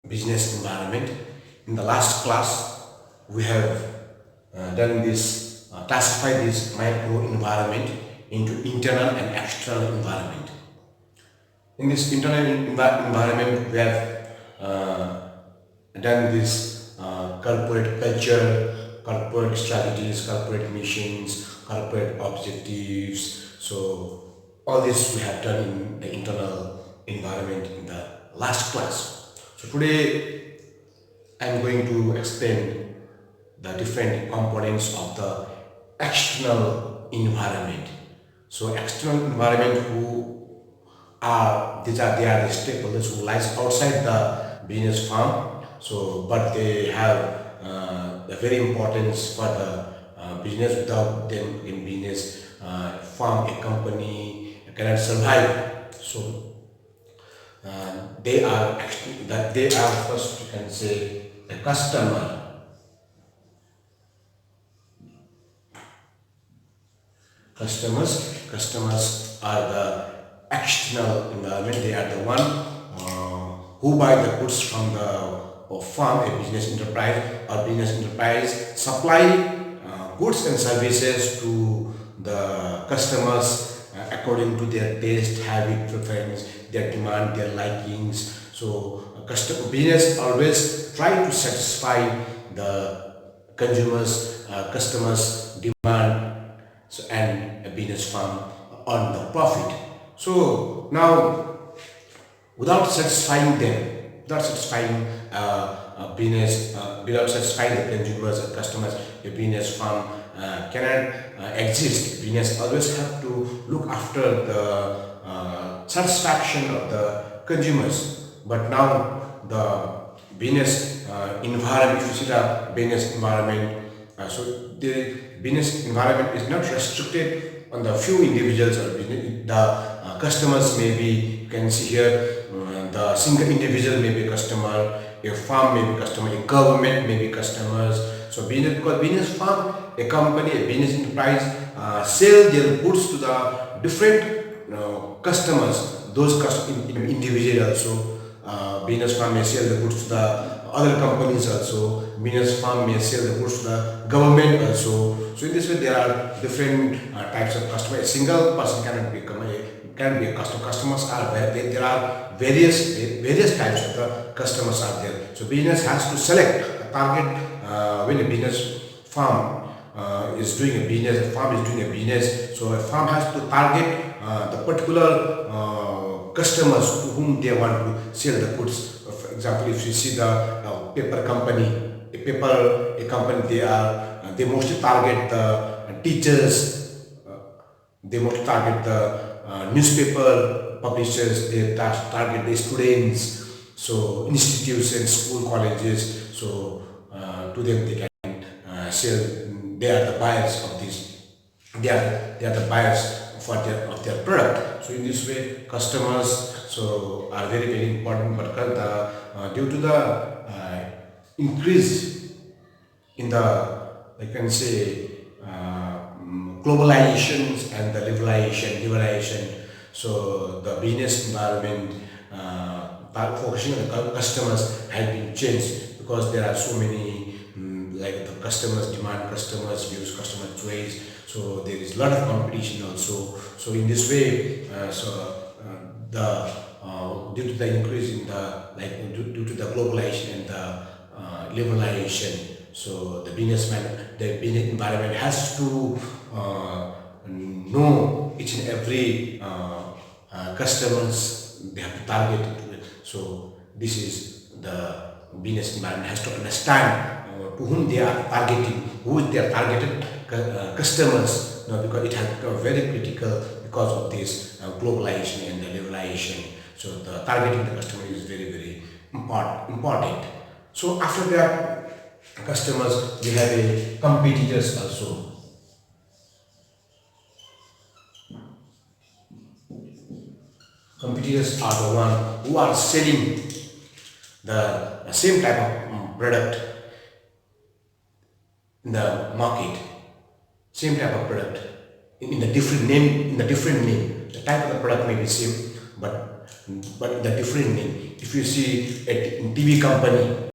business environment. In the last class, we have done this, classify this micro environment into internal and external environment. In this internal environment, we have done this corporate culture, corporate strategies, corporate missions, corporate objectives. So all this we have done in the internal environment in the last class. So today I am going to explain the different components of the external environment. So external environment who are they are the stakeholders who lies outside the business firm. So but they have a very importance for the business. Without them in business firm, a company cannot survive. So they are actually that they are, first you can say, a customer. Customers are the external environment. They are the one who buy the goods from the firm, a business enterprise, or business enterprise supply goods and services to the customers according to their taste, habit, preference, their demand, their likings. So business always try to satisfy the consumers, customers demand, so, and a business firm on the profit. So now, without satisfying them, without satisfying without satisfying the consumers and customers, a business firm cannot exist. Business always have to look after the satisfaction of the consumers. But now the business environment, if you see the business environment, so the business environment is not restricted on the few individuals or business. The customers may be, you can see here, the single individual may be customer, a firm may be customer, a government may be customers. So business, because business firm, a company, a business enterprise sell their goods to the different customers, those individuals also. Business firm may sell the goods to the other companies also. Business firm may sell the goods to the government also. So in this way, there are different types of customers. A single person cannot become a customer. Customers are there are various types of the customers are there. So business has to select a target when a business firm is doing a business. A firm is doing a business. So a firm has to target the particular customers to whom they want to sell the goods. For example, if you see the paper company, a company, they mostly target the teachers, they mostly target the newspaper publishers, they target the students, so institutes and school colleges. So to them they can sell. They are the buyers of this. They are the buyers for their product. So in this way, customers so are very important. But due to the increase in the, I can say, globalizations and the liberalization. So the business environment focusing on the customers has been changed, because there are so many like the customers demand, customers views, customer choice. So there is a lot of competition also. So in this way, the due to the increase in the, like due to the globalization and the liberalization, so the business environment has to know each and every customers they have to target to it. So this is the business environment has to understand to whom they are targeting, who is their targeted customers. Because it has become very critical because of this globalization and the liberalization. So the targeting the customer is very important. So after that, customers, we have a competitors also. Competitors are the one who are selling the same type of product in the market, same type of product in the different name. The type of the product may be same, but the different name. If you see a TV company,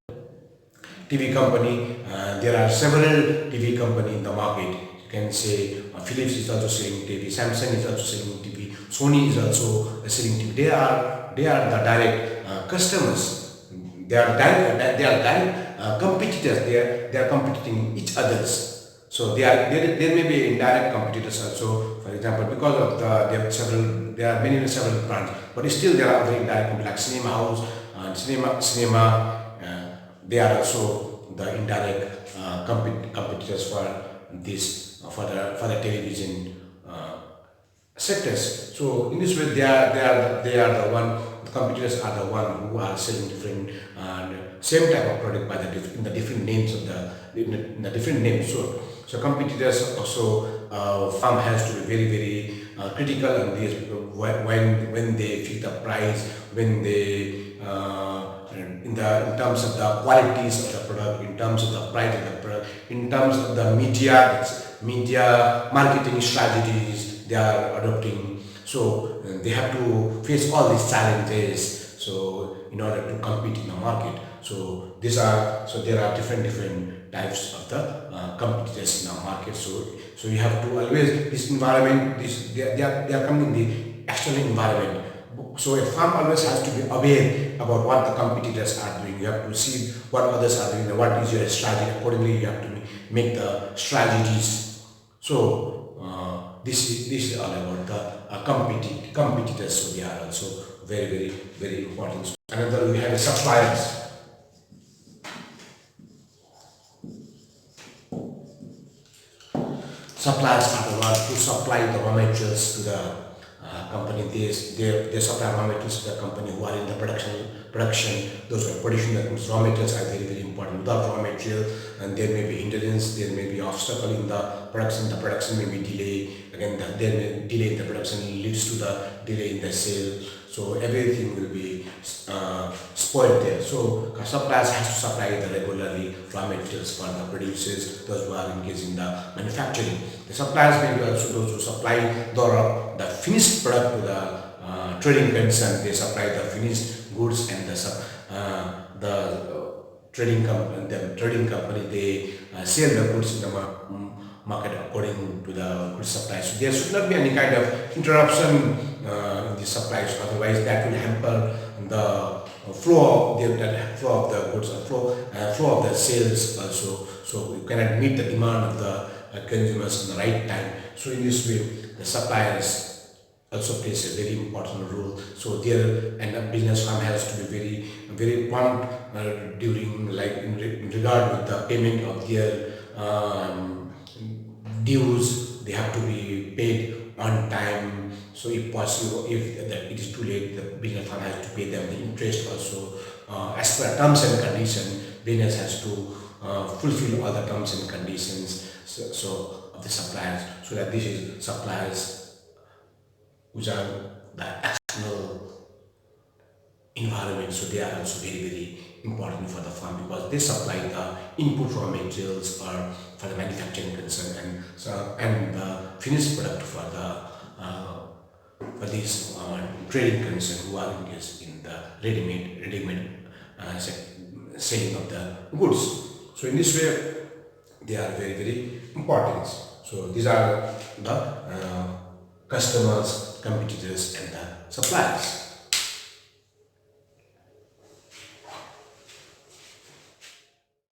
there are several TV company in the market. You can say Philips is also selling TV, Samsung is also selling TV, Sony is also selling TV. They are the direct customers. They are direct competitors. They are competing each others. So there may be indirect competitors also. For example, because of there are several brands, but still there are other indirect competitors like cinema house and cinema. They are also the indirect competitors for this for the television sectors. So in this way, they are the one. The competitors are the one who are selling different same type of product by in the different names of in the different names. So competitors also firm has to be very critical on this when they fix the price, when they in terms of the qualities of the product, in terms of the price of the product, in terms of the media marketing strategies they are adopting. So they have to face all these challenges. So in order to compete in the market, there are different types of the competitors in the market. So you have to always this environment. They are coming in the external environment. So a farm always has to be aware about what the competitors are doing. You have to see what others are doing, what is your strategy. Accordingly, you have to make the strategies. So this is all about the competitors. So they are also very important. Another, we have suppliers. Suppliers are the ones who supply the raw materials to the company. They supply raw materials to the company who are in the production. Those who are producing the goods. Raw materials are very important. Without raw material, and there may be hindrance, there may be obstacle in the production. The production may be delay. Again, there may delay in the production leads to the delay in the sale. So everything will be spoiled there. So suppliers has to supply the regularly raw materials for the producers, those who are engaged in the manufacturing. The suppliers may be also those who supply the finished product to the trading concern. They supply the finished goods, and the trading company they sell the goods in the market according to the goods supply. So there should not be any kind of interruption in the supplies. Otherwise, that will hamper the flow of the goods, flow of the sales also. So you cannot meet the demand of the consumers in the right time. So in this way, the suppliers also plays a very important role. So there, and a business firm has to be very prompt during, like in regard with the payment of their dues. They have to be paid on time. So if possible, if it is too late, the business firm has to pay them the interest also. As per terms and conditions, business has to fulfill all the terms and conditions of the suppliers. So that this is suppliers which are the external environment. So they are also very important for the farm, because they supply the input raw materials or for the manufacturing concern, and the finished product for these trading concern who are engaged in the ready-made selling of the goods. So in this way, they are very important. So these are the customers, competitors, and the suppliers.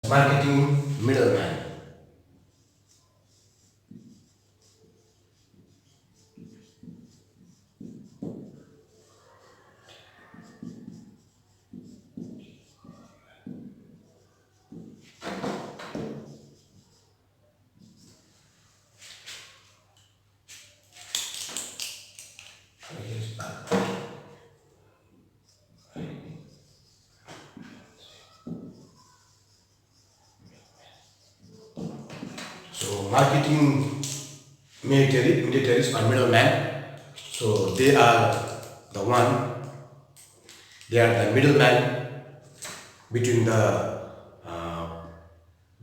Marketing middleman. So marketing militaries or middleman. So they are the middleman between the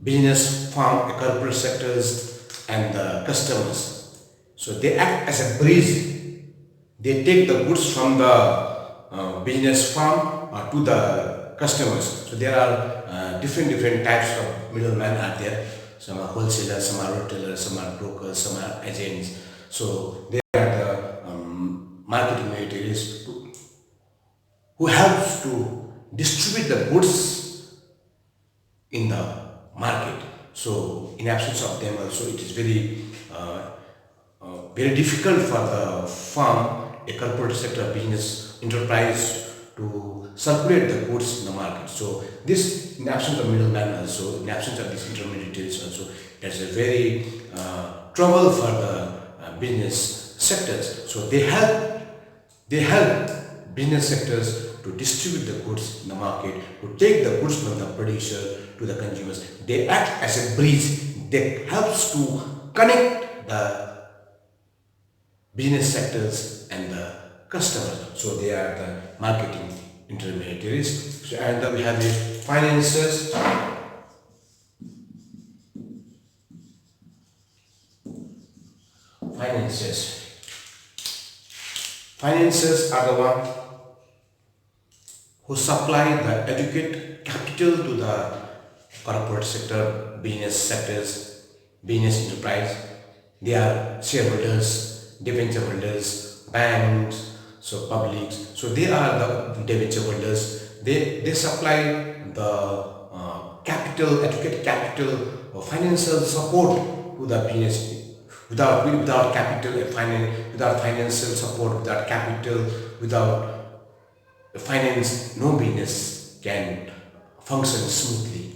business firm, corporate sectors, and the customers. So they act as a bridge. they take the goods from the business firm to the customers. So there are different types of middlemen are there. Some are wholesalers, some are retailers, some are brokers, some are agents. So they are the marketing materials who helps to distribute the goods in the market. So in absence of them also it is very difficult for the firm, a corporate sector business enterprise to circulate the goods in the market. So this, in absence of middleman also, in absence of these intermediaries also, that's a very trouble for the business sectors. So they help business sectors to distribute the goods in the market, to take the goods from the producer to the consumers. They act as a bridge that helps to connect the business sectors and the customers. So they are the marketing intermediaries. So, and then we have the finances. Finances. Finances are the one who supply the adequate capital to the corporate sector, business sectors, business enterprise. They are shareholders, debenture holders, banks, so publics. So they are the debenture holders. They supply the capital, adequate capital or financial support to the business. Without capital, without financial support, without capital, without finance, no business can function smoothly.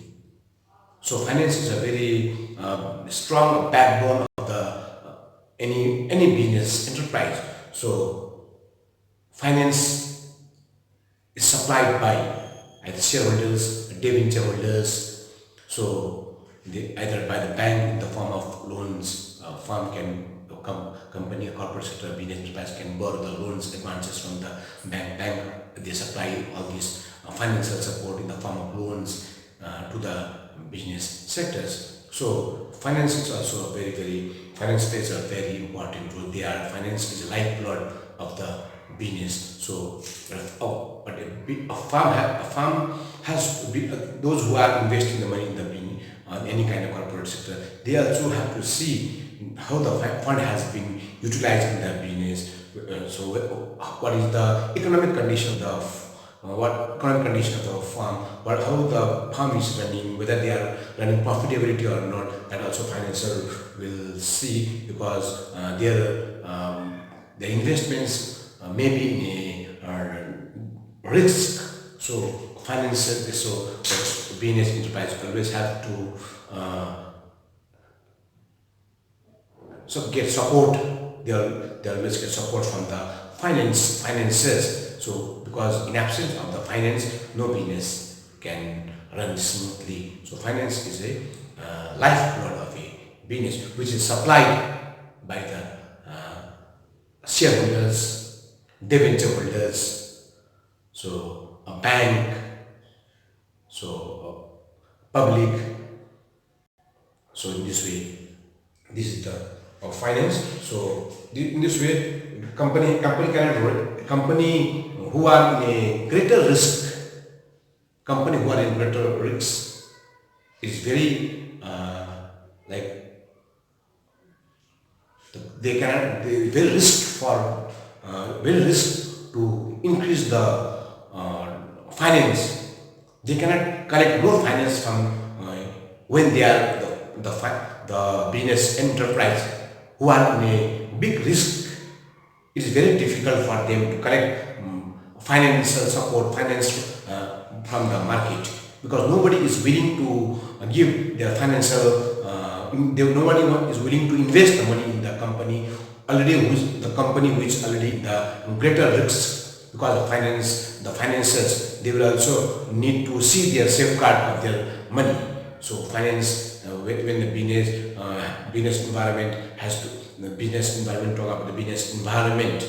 So finance is a very strong backbone of the any business enterprise. So finance is supplied by either shareholders, debenture holders. So either by the bank in the form of loans, firm can company, a corporate sector, business enterprise can borrow the loans, advances from the bank. They supply all this financial support in the form of loans to the business sectors. So finance is also finance plays a very important role. Finance is a lifeblood of the business. So but a farm has to be those who are investing the money in the business, any kind of corporate sector. They also have to see how the fund has been utilized in the business. So what is the economic condition of the farm, how the farm is running, whether they are running profitability or not. That also financial will see, because their investments may be in a risk. So financial, so business enterprise always have to get support. They always get support from the finances. So because in absence of the finance, no business can run smoothly. So finance is a lifeblood of a business, which is supplied by the shareholders, debenture holders, so a bank, so public. So in this way, this is the finance. So in this way, company who are in a greater risk, is very they very risk to increase the finance. They cannot collect more finance from when they are the business enterprise who are in a big risk. It is very difficult for them to collect financial support, from the market, because nobody is willing to give their financial. Nobody is willing to invest the money in the company which already the greater risks, because the finances, they will also need to see their safeguard of their money. So finance, when the business environment talk about the business environment,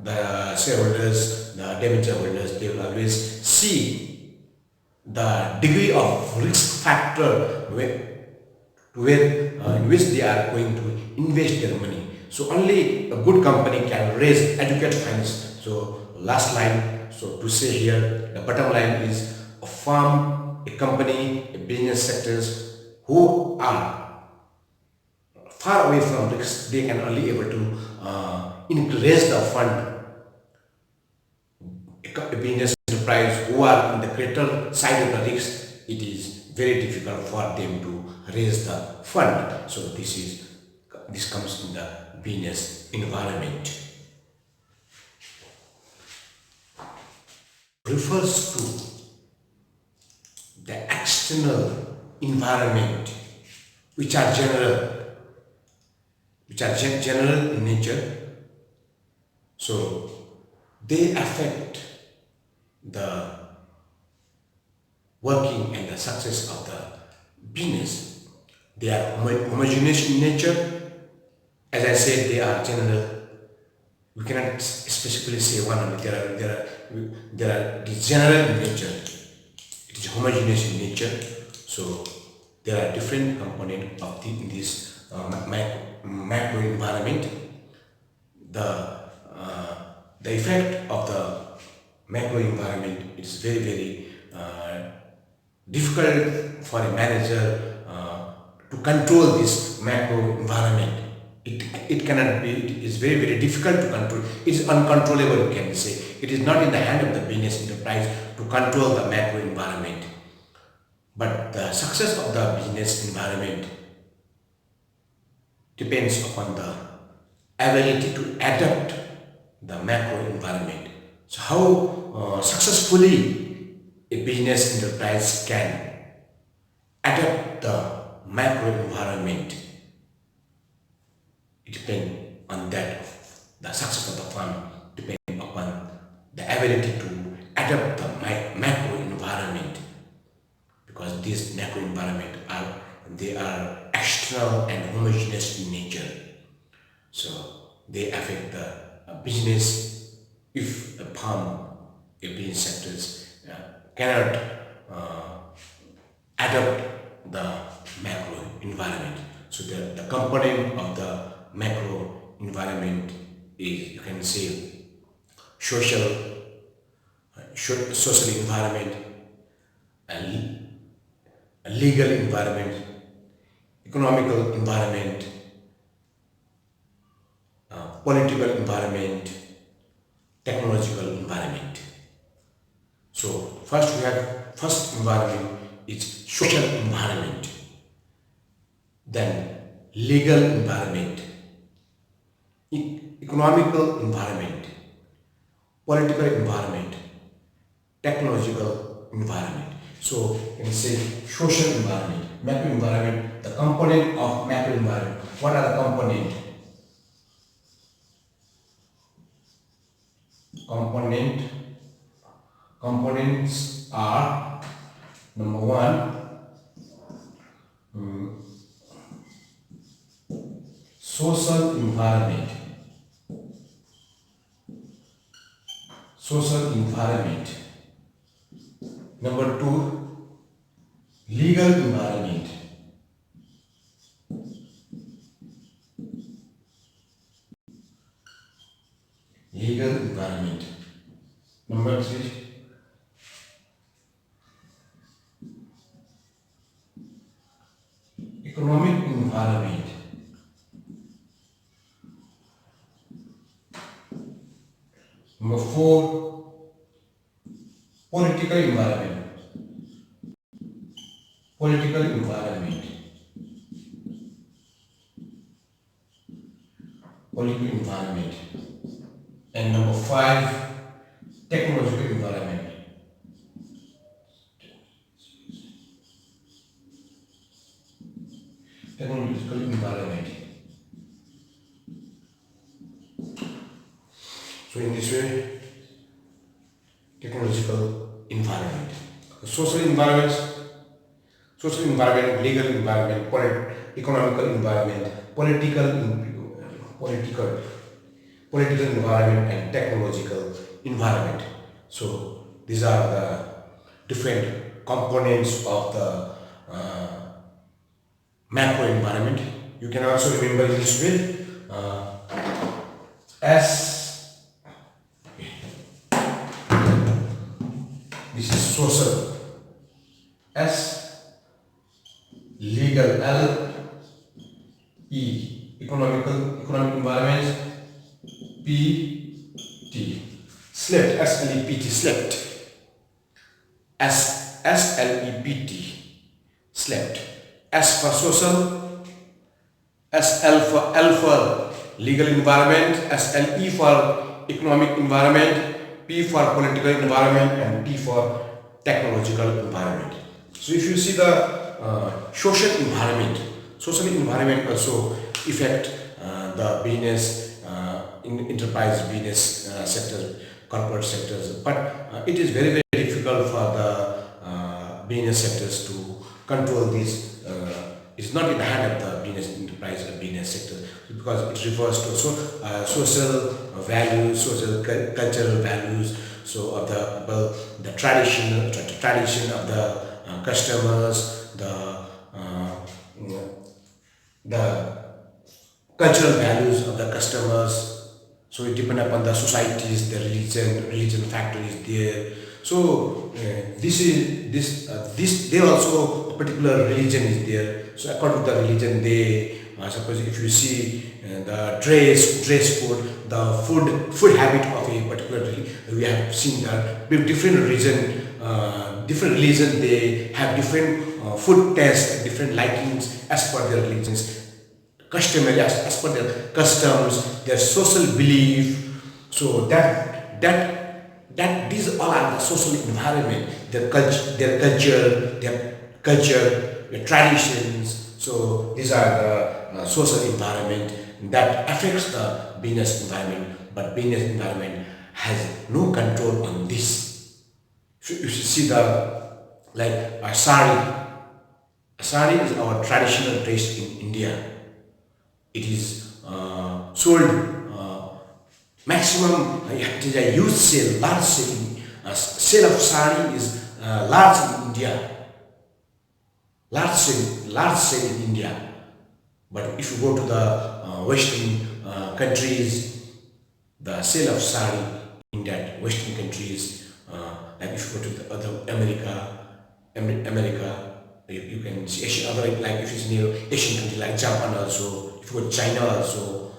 the shareholders, the debenture holders, they will always see the degree of risk factor to in which they are going to invest their money. So only a good company can raise adequate funds. So last line, so to say here, the bottom line is a firm, a company, a business sectors who are far away from risks, they can only able to increase the fund. A business enterprise who are in the greater side of the risk, it is very difficult for them to raise the fund. So this comes in the business environment. Refers to the external environment which are general in nature. So they affect the working and the success of the business. They are homogeneous in nature. As I said, they are general. We cannot specifically say one only. There are it is general in nature. It is homogeneous in nature. So there are different components of in this macro environment. The effect of the macro environment is very difficult for a manager to control this macro environment. It cannot be, it is very difficult to control. It is uncontrollable, you can say. It is not in the hand of the business enterprise to control the macro environment. But the success of the business environment depends upon the ability to adapt the macro environment. So how successfully a business enterprise can adapt the macro environment, it depends on that. The success of the firm depends upon the ability to adapt the macro environment, because these macro environment are external and homogeneous in nature. So they affect the business. If a firm, a business sectors cannot adapt the macro environment. So the component of the macro environment is, you can say, social environment, a legal environment, economical environment, political environment, technological environment. So first environment is social environment, then legal environment, economical environment, political environment, technological environment. So you can say social environment, macro environment, the component of macro environment. What are the components are, number one, social environment. Number two, legal environment. Number three, economic environment. Number four, political environment. And number five, technological environment. So in this way, technological environment, social environment, legal environment, economical environment, political environment, and technological environment. So these are the different components of the macro environment. You can also remember in this way S. This is social. S. Legal. L. E. Economic environment. P. T. Slept. SLEPT. Slept. SLEPT. Slept. S for social. SL for L for legal environment. SLE for economic environment. P for political environment, and T for technological environment. So if you see the social environment also affect the business, enterprise business sectors, corporate sectors. But it is very difficult for the business sectors to control this. It's not in the hand of the business enterprise or business sector, because it refers to social values, social cultural values. So of the tradition of the customers, the cultural values of the customers. So it depends upon the societies, the religion factor is there. So this there also a particular religion is there. So according to the religion, they suppose if you see the dress code, the food habit of a particular religion, we have seen that with different religion they have different food tastes, different likings as per their religions, customary as per their customs, their social belief. So that these all are the social environment, their culture, their traditions. So these are the social environment that affects the business environment, but business environment has no control on this. So you should see the like a sari. A sari is our traditional dress in India. It is sold maximum. It is a huge sale, large sale. Sale of sari is large in India. Large sale in India. But if you go to the Western countries, the sale of sari in that Western countries, like if you go to the other America, you can see Asian, other like if it's near Asian country like Japan also, if you go to China also,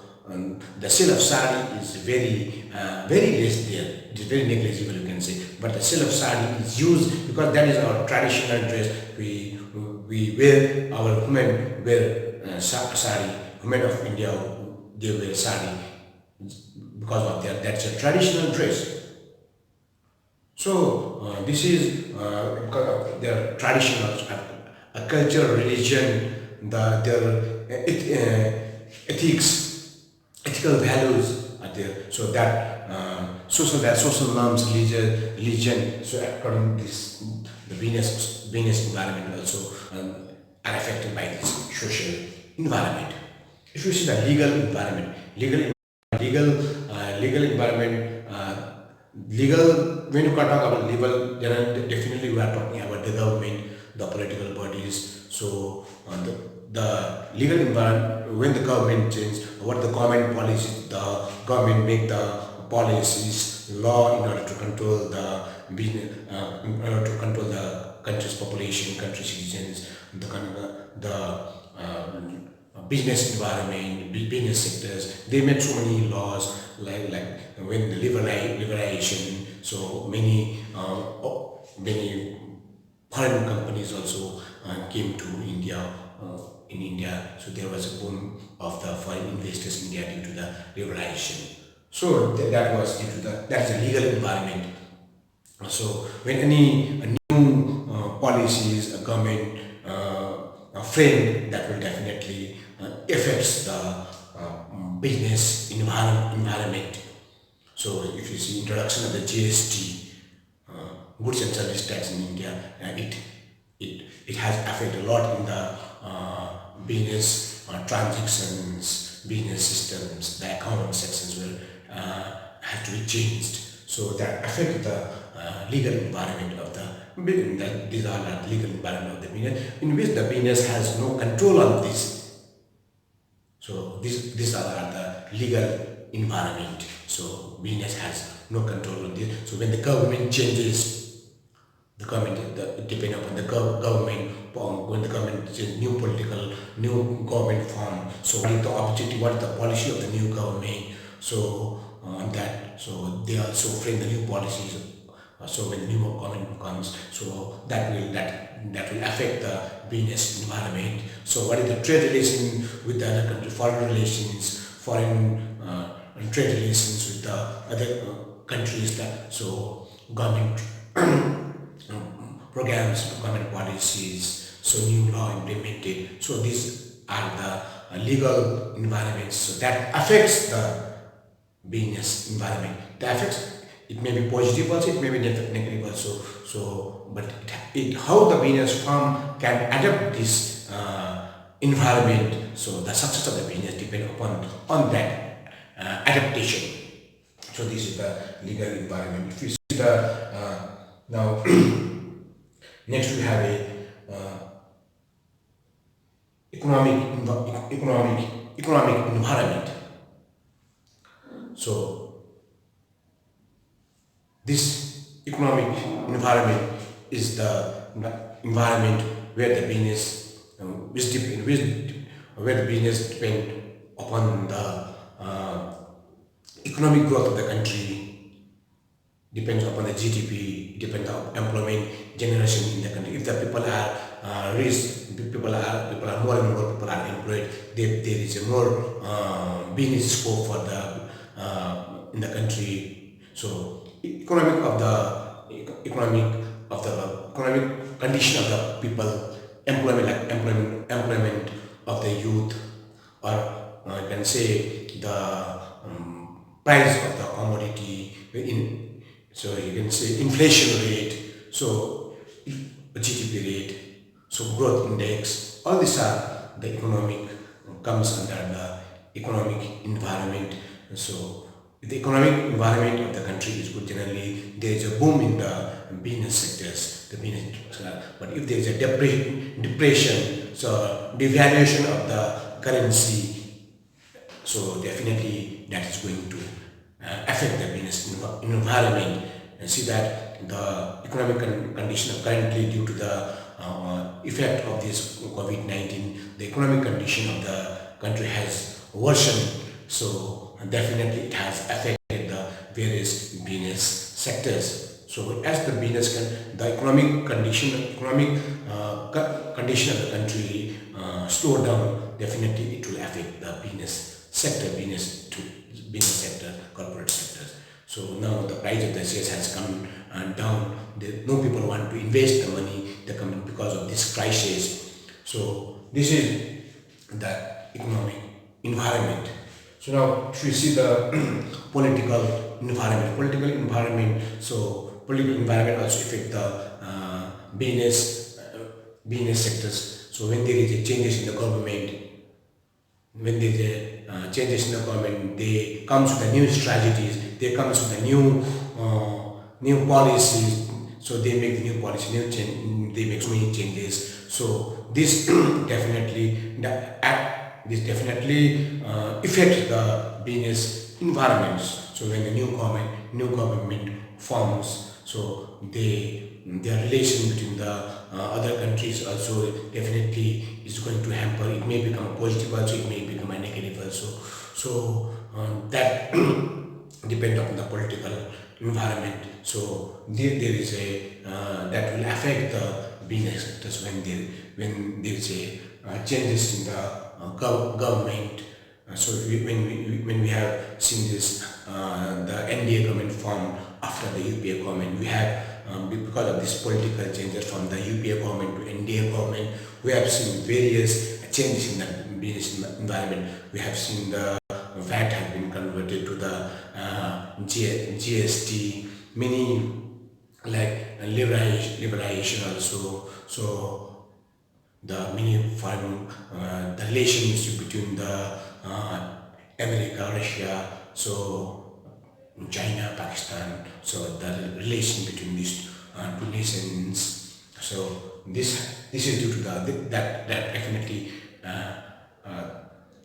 the sale of sari is very less there. It is very negligible, you can say. But the sale of sari is used because that is our traditional dress. We wear, our women wear sari. Women of India, they wear sari because of that's a traditional dress. So this is because of their tradition, a culture, religion, their ethics, ethical values are there. So that social norms, religion. So according to this, the business environment also are affected by this social environment. If you see the legal environment, legal environment, legal, when you talk about legal, there are definitely we are talking about the government, the political bodies. So the legal environment, when the government change, what the government policies, the government make the policies, law in order to control the business, in order to control the country's population, country citizens, business environment, business sectors. They made so many laws, like when the liberalization. So many foreign companies also came to India. In India, so there was a boom of the foreign investors in India due to the liberalization. So that was due to that's a legal environment. So when any new policies, a government frame, that will definitely affects the business environment. So if you see introduction of the GST, goods and service tax in India, it has affected a lot in the business transactions, business systems, the account sections will have to be changed. so that affect the legal environment of these are the legal environment of the business, in which the business has no control on this. So these are the legal environment. So business has no control on this. So when the government changes, the government, it depends upon the government form. When the government changes new government form, so what is the objective, what is the policy of the new government? So on that, so they also frame the new policies. So when the new government comes, so that will affect the business environment. So what is the trade relation with the other country, foreign relations, foreign trade relations with the other countries, that so government programs, government policies, so new law implemented. So these are the legal environments. So that affects the business environment. The effects, it may be positive also, it may be negative also. So, but how the business firm can adapt this environment. So the success of the business depend upon on that adaptation. So this is the legal environment. If you see the now next we have a economic environment. So this economic environment is the environment where the business where the business depend upon the economic growth of the country, depends upon the GDP, depends on employment generation in the country. If the people are rich, people are more and more people are employed, there is a more business scope for the in the country. So economic condition of the people, employment of the youth, or I can say the price of the commodity in, so you can say inflation rate, so GDP rate, so growth index, all these are the economic comes under the economic environment. So if the economic environment of the country is good, generally there is a boom in the business sectors, but if there is a depression, so devaluation of the currency, so definitely that is going to affect the business environment. And see that the economic condition of currently, due to the effect of this COVID-19, the economic condition of the country has worsened. So definitely it has affected the various business sectors. So as the business the economic condition of the country slow down, definitely it will affect the business sector, business sector, corporate sectors. So now the price of the shares has come down. No people want to invest the money the company because of this crisis. So this is the economic environment. So now if we see the political environment. So political environment also affect the business sectors. So when there is a changes in the government, when there is a changes in the government, they comes with the new strategies, they comes with the new policies. So they make the new policy, they make so many changes. So this definitely affects the business environments. So when the new government forms, so their relation between the other countries also definitely is going to hamper. It may become a positive also, it may become a negative also. So that depend on the political environment. So there is a that will affect the business sectors when there is a changes in the government. So when we have seen this the NDA government formed after the UPA government, we have because of this political changes from the UPA government to NDA government, we have seen various changes in the business environment. We have seen the VAT has been converted to the GST, many like liberalization also. So the many foreign the relations between the America, Russia, so China, Pakistan. So the relation between these two nations. So this is due to that definitely uh,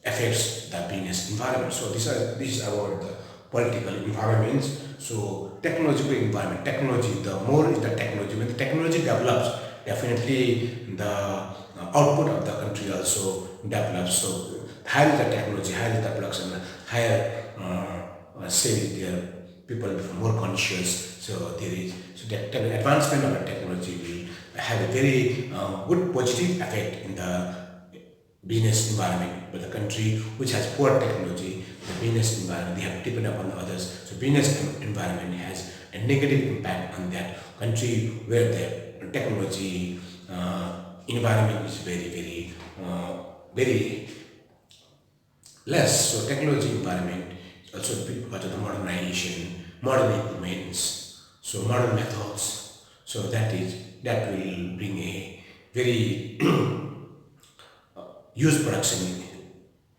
affects the business environment. So this is about the political environments. So technological environment, technology. The more is the technology. When the technology develops, definitely the output of the country also develops. So higher is the technology, higher is the production, higher say their people become more conscious. So there is so that advancement of the technology will have a very good positive effect in the business environment. But the country which has poor technology, the business environment, they have to depend upon the others. So business environment has a negative impact on that country where the technology environment is very less. So technology environment also because of the modernization, modern equipments, so modern methods. So that will bring a very huge production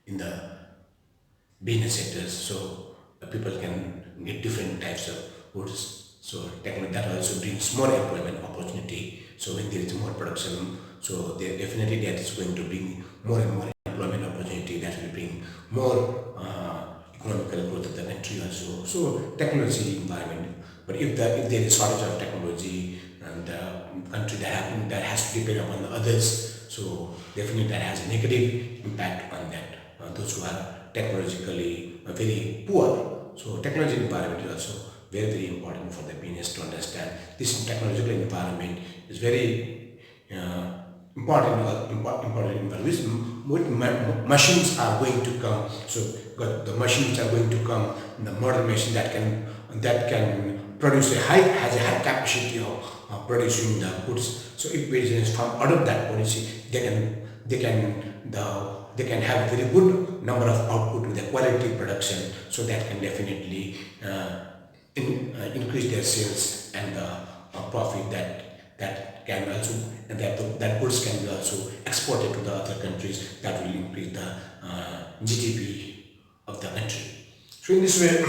in the business sectors. So people can get different types of goods. So technically that also brings more employment opportunity. So when there is more production, so there definitely that is going to bring more and more employment opportunity. That will bring more economical growth of the country also. So technology environment. But if there is shortage of technology and the country that has to depend upon the others, so definitely that has a negative impact on that. Those who are technologically very poor. So technology environment is also very important for the business to understand. This technological environment is very important environment. Which machines are going to come? So the machines are going to come. The modern machine that can produce has a high capacity of producing the goods. So if business firm adopt that policy, they can have a very good number of output with a quality production. So that can definitely increase their sales and the profit that can also and that goods can be also exported to the other countries. That will increase the GDP of the country. So in this way,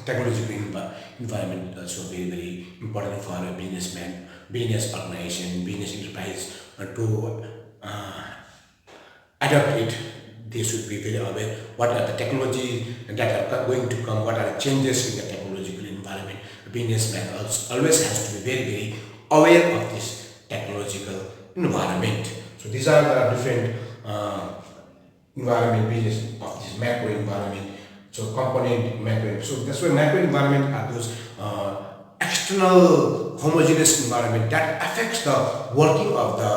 technological environment is also very important for a businessman, business organization, business enterprise to adapt it. They should be very aware what are the technologies that are going to come, what are the changes in the technological environment. A businessman always has to be very aware of this technological environment. So these are the different environment business of this macro environment. So component macro. So that's why macro environment are those external homogeneous environment that affects the working of the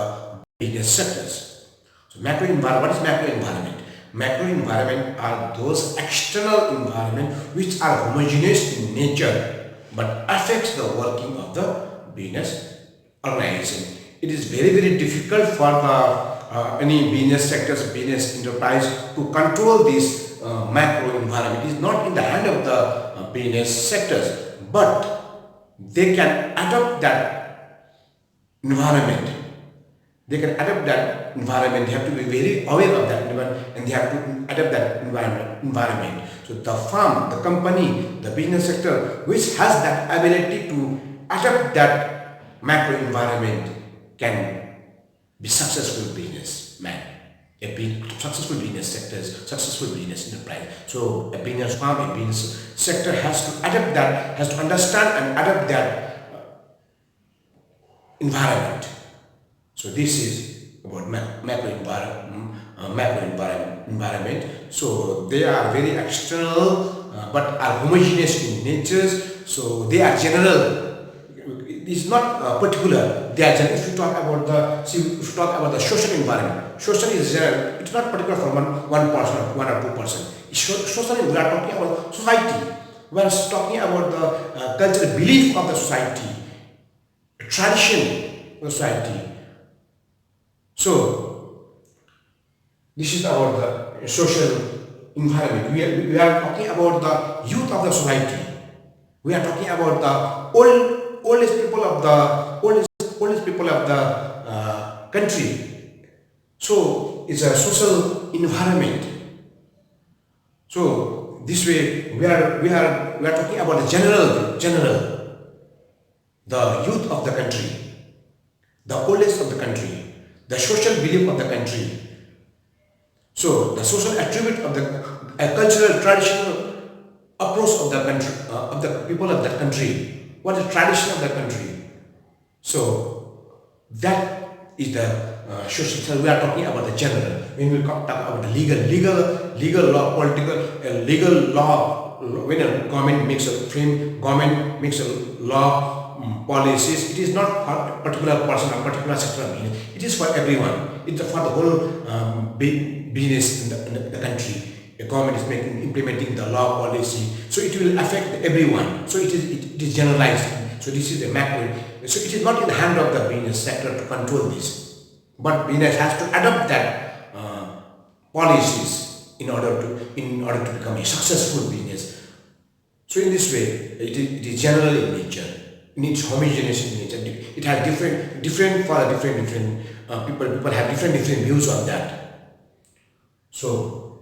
business sectors. So macro environment, what is macro environment? Macro environment are those external environment which are homogeneous in nature but affects the working of the business organization. It is very difficult for the any business sectors, business enterprise to control this macro environment. It is not in the hand of the business sectors, but they can adopt that environment. They can adapt that environment. They have to be very aware of that environment and they have to adapt that environment. So the firm, the company, the business sector which has that ability to adapt that macro environment can be successful businessman. A big successful business sectors, successful business enterprise. So a business firm, a business sector has to adapt that, has to understand and adapt that environment. So this is about macro environment. So they are very external but are homogeneous in nature. So they are general. It's not particular. They are general. If you talk about the social environment, social is general. It's not particular for one person, 1 or 2 person. Social, we are talking about society. We are talking about the cultural belief of the society, tradition of society. So this is about the social environment. We are talking about the youth of the society. We are talking about the oldest people of the country. So it's a social environment. So this way we are talking about the general, the youth of the country, the oldest of the country, the social belief of the country. So the social attribute of the cultural traditional approach of the country, of the people of that country, what is the tradition of the country. So that is the social. So we are talking about the general. When we talk about the legal law, political legal law, when a government makes a law policies, it is not for a particular person or particular sector of business. It is for everyone. It's for the whole business in the country. The government is implementing the law policy, so it will affect everyone. So it is generalized. So this is the macro. So it is not in the hand of the business sector to control this, but business has to adopt that policies in order to become a successful business. So in this way, it is general in nature. It needs homogeneous in nature. It has different people. People have different views on that. So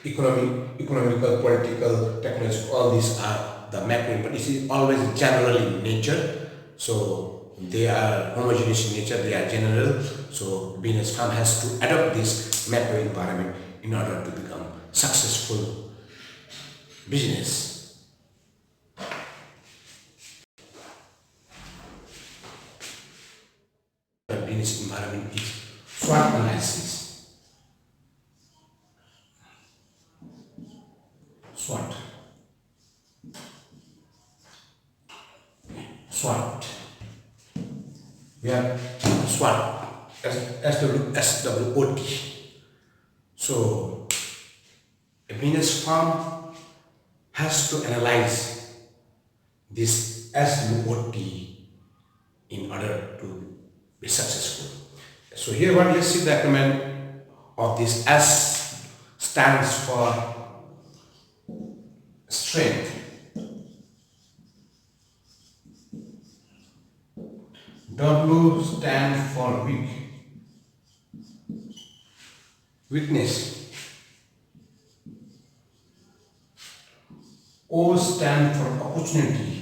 economical, political, technological, all these are the macro, but it is always general in nature. So they are homogeneous in nature, they are general. So business firm has to adopt this macro environment in order to become successful business. The business environment is SWOT analysis. SWOT. We have SWOT, SWOT. So a business firm has to analyze this SWOT in order to be successful. So here what you see the acronym of this S stands for strength. W stands for weakness. O stands for opportunity.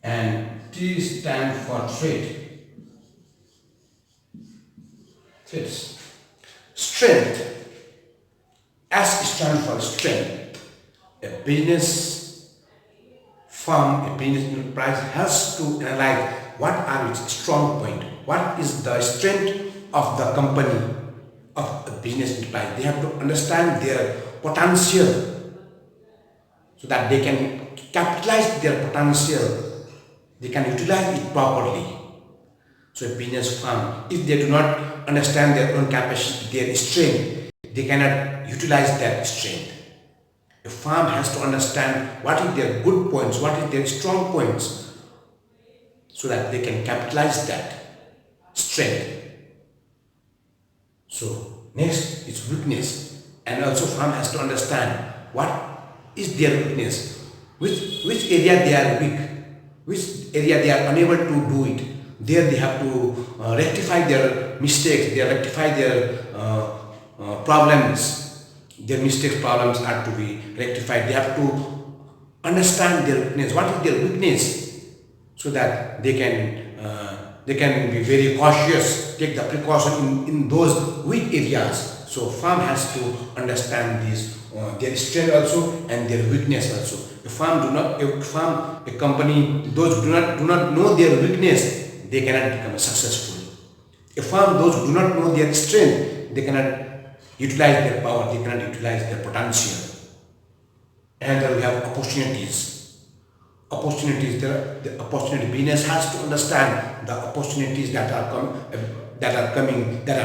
And T stands for threats. Strength. S stands for strength. A business firm, a business enterprise has to analyze what are its strong points, what is the strength of the company, of the business enterprise. They have to understand their potential so that they can capitalize their potential, they can utilize it properly. So a business firm, if they do not understand their own capacity, their strength, they cannot utilize that strength. A firm has to understand what is their good points, what is their strong points, so that they can capitalize that strength. So next is weakness, and also firm has to understand what is their weakness, which area they are weak, which area they are unable to do it. There they have to rectify their mistakes, they rectify their problems. Their mistakes, problems are to be rectified. They have to understand their weakness. What is their weakness, so that they can be very cautious, take the precaution in those weak areas. So firm has to understand this, their strength also and their weakness also. A company, those who do not know their weakness, they cannot become successful. A firm, those who do not know their strength, they cannot utilize their power, they cannot utilize their potential. And then we have opportunities. The opportunity business has to understand the opportunities that are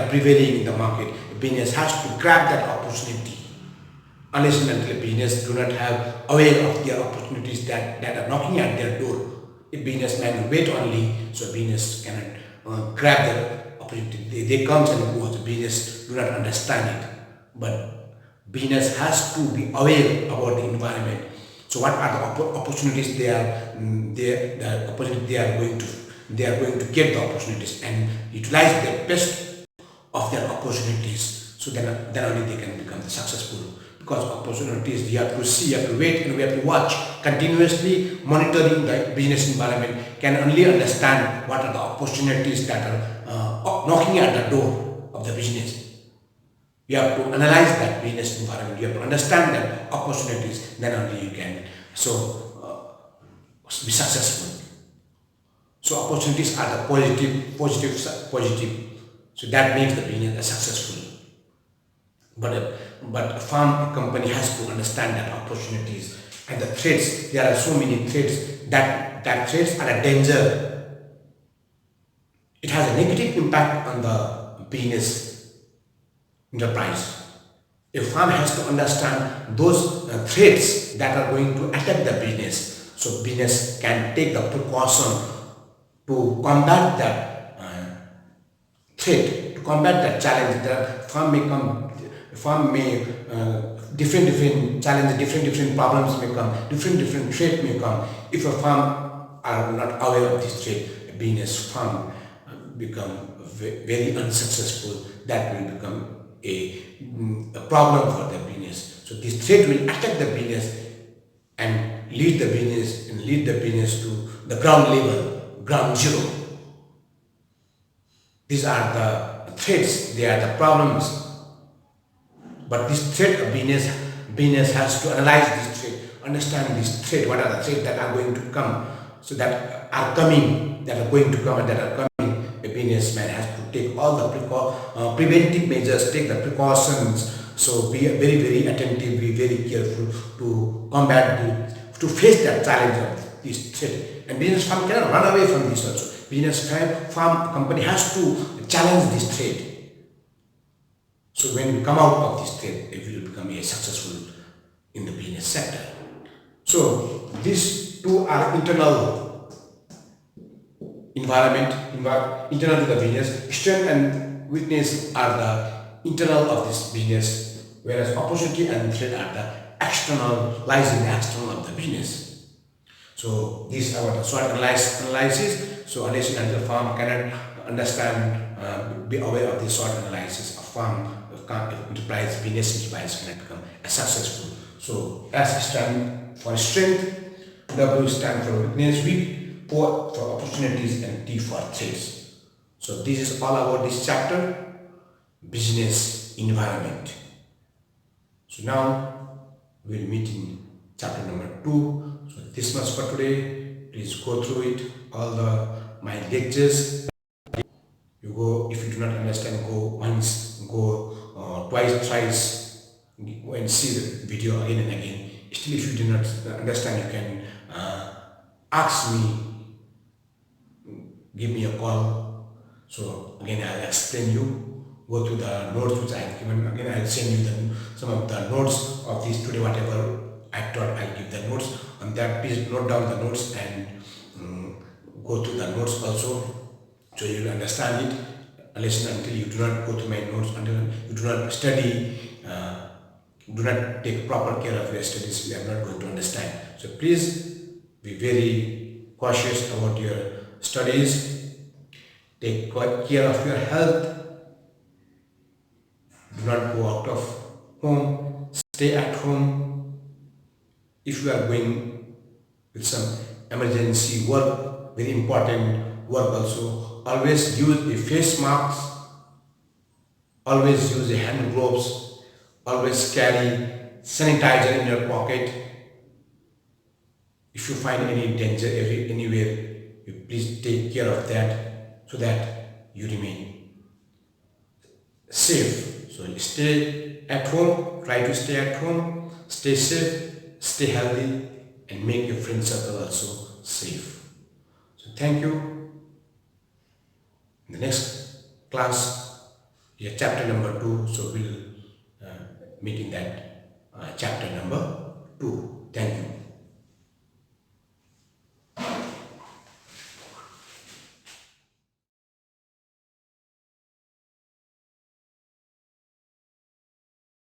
prevailing in the market. Business has to grab that opportunity. Unless and until business do not have aware of their opportunities that are knocking at their door, a businessman will wait only, so business cannot grab the opportunity. They come and go. The business do not understand it, but business has to be aware about the environment. So what are the opportunities they are going to get the opportunities and utilize their best of their opportunities. So then only they can become successful. Because opportunities, we have to see, we have to wait, and we have to watch continuously. Monitoring the business environment can only understand what are the opportunities that are knocking at the door of the business. You have to analyze that business environment. You have to understand that opportunities. Then only you can be successful. So opportunities are the positive. So that makes the business successful. But a farm company has to understand that opportunities and the threats. There are so many threats that threats are a danger. It has a negative impact on the business enterprise. A farm has to understand those threats that are going to attack the business. So business can take the precaution to combat that threat, to combat that challenge. The farm may different challenges, different problems may come, different threat may come. If a farm are not aware of this threat, a business farm become very unsuccessful. That will become a problem for the business. So this threat will attack the business and lead the business to the ground level, ground zero. These are the threats, they are the problems. But this threat of business has to analyze this threat, understand this threat, what are the threats that are going to come, so that are coming, that are going to come and that are coming. A businessman has to take all the preventive measures, take the precautions. So be very attentive, be very careful to combat to face that challenge of this threat. And business farm cannot run away from this also. Business farm company has to challenge this threat. So when we come out of this threat, we will become a successful in the business sector. So these two are internal environment, internal to the business. Strength and weakness are the internal of this business, whereas opportunity and threat are the external, lies in the external of the business. So these are the SWOT analysis. So unless and until the farm cannot understand, be aware of the SWOT analysis, a farm, enterprise, business enterprise cannot become successful. So S stand for strength, W stand for weakness, weak, O for opportunities, and T for threats. So this is all about this chapter, business environment. So now we'll meet in chapter number 2. So this much for today. Please go through it, all my lectures. You go, if you do not understand, go once, go twice, thrice, go and see the video again and again. Still, if you do not understand, you can ask me, give me a call. So again, I'll explain you. Go through the notes which I have given. Again, I'll send you some of the notes of this today. Whatever I taught, I'll give the notes. On that, please note down the notes and go through the notes also, so you will understand it. Unless and until you do not go through my notes, until you do not study, do not take proper care of your studies, you are not going to understand. So please be very cautious about your studies. Take care of your health. Do not go out of home. Stay at home. If you are going with some emergency work, very important work also, always use a face mask, always use a hand gloves, always carry sanitizer in your pocket. If you find any danger anywhere, you please take care of that so that you remain safe. So stay at home, try to stay at home, stay safe, stay healthy, and make your friend circle also safe. So thank you. In the next class, chapter number 2, so we'll meet in that chapter number 2. Thank you.